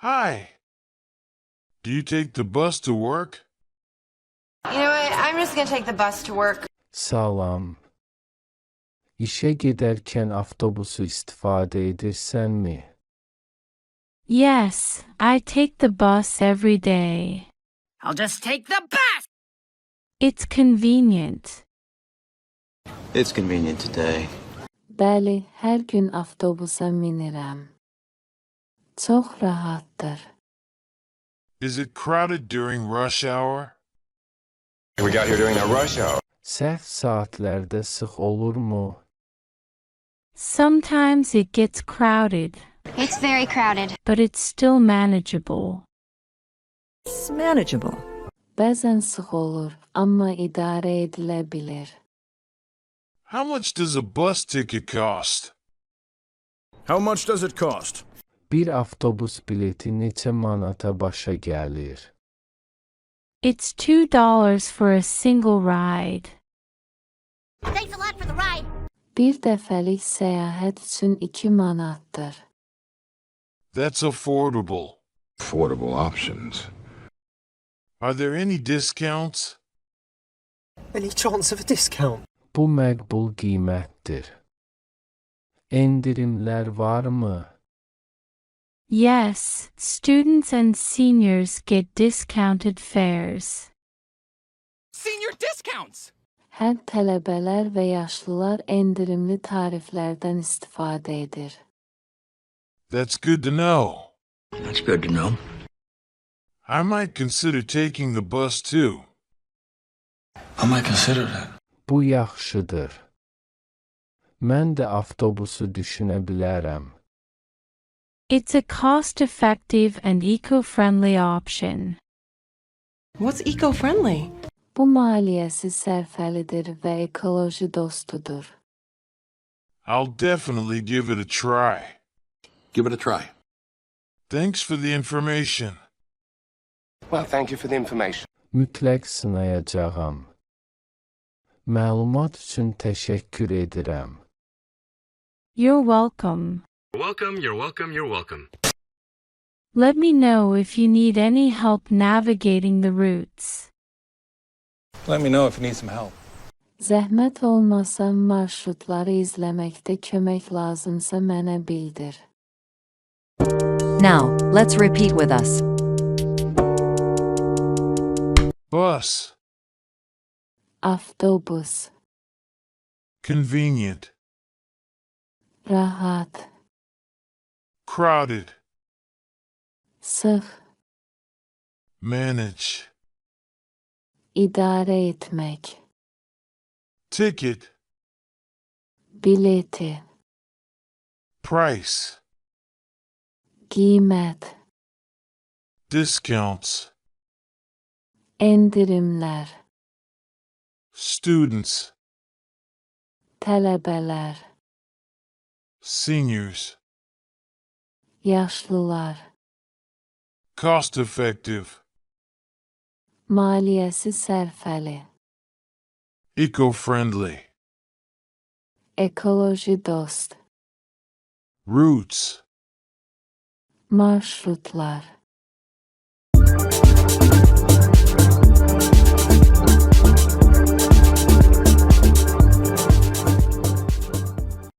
Hi. Do you take the bus to work? You know what? I'm just gonna take the bus to work. Salam. İşe giderken avtobusu istifadə edirsən-mi? Yes, I take the bus every day. I'll just take the bus! It's convenient. It's convenient today. Bəli, hər gün avtobusa minirəm. Çox rahatdır. Is it crowded during rush hour? We got here during the rush hour. Səhv saatlərdə sıx olurmu? Sometimes it gets crowded, It's very crowded. but it's still manageable. It's manageable. Bəzən sıx olur, amma idarə edilə bilir. How much does a bus ticket cost? How much does it cost? Bir avtobus bileti neçə manata başa gəlir? It's $2 for a single ride. Thanks a lot for the ride. Bir dəfəlik səyahət üçün 2 manatdır. That's affordable. Affordable options. Are there any discounts? Any chance of a discount? Bu məqbul qiymətdir. Endirimlər varmı? Yes, students and seniors get discounted fares. Senior discounts! Həm tələbələr və yaşlılar endirimli tariflərdən istifadə edir. That's good to know. That's good to know. I might consider taking the bus too. I might consider that. Bu yaxşıdır. Mən də avtobusu düşünə bilərəm. It's a cost-effective and eco-friendly option. What's eco-friendly? Bu maliyyəsi sərfəlidir və ekoloji dostudur. I'll definitely give it a try. Give it a try. Thanks for the information. Well, thank you for the information. Mütləq sınayacağam. Məlumat üçün təşəkkür edirəm. You're welcome. You're welcome. Let me know if you need any help navigating the routes. Let me know if you need some help. Zəhmət olmasa marşrutları izləməkdə kömək lazımsa mənə bildir. Now, let's repeat with us. Bus. Avtobus, Convenient. rahat, Crowded. sıx, Manage. idarə etmək, Ticket. bileti, Price. qiymət, Discounts. endirimlər, Students. tələbələr, Seniors. yaşlılar, Cost effective. maliyyəsi sərfəli, Eco-friendly. ekoloji dost, Routes. marşrutlar.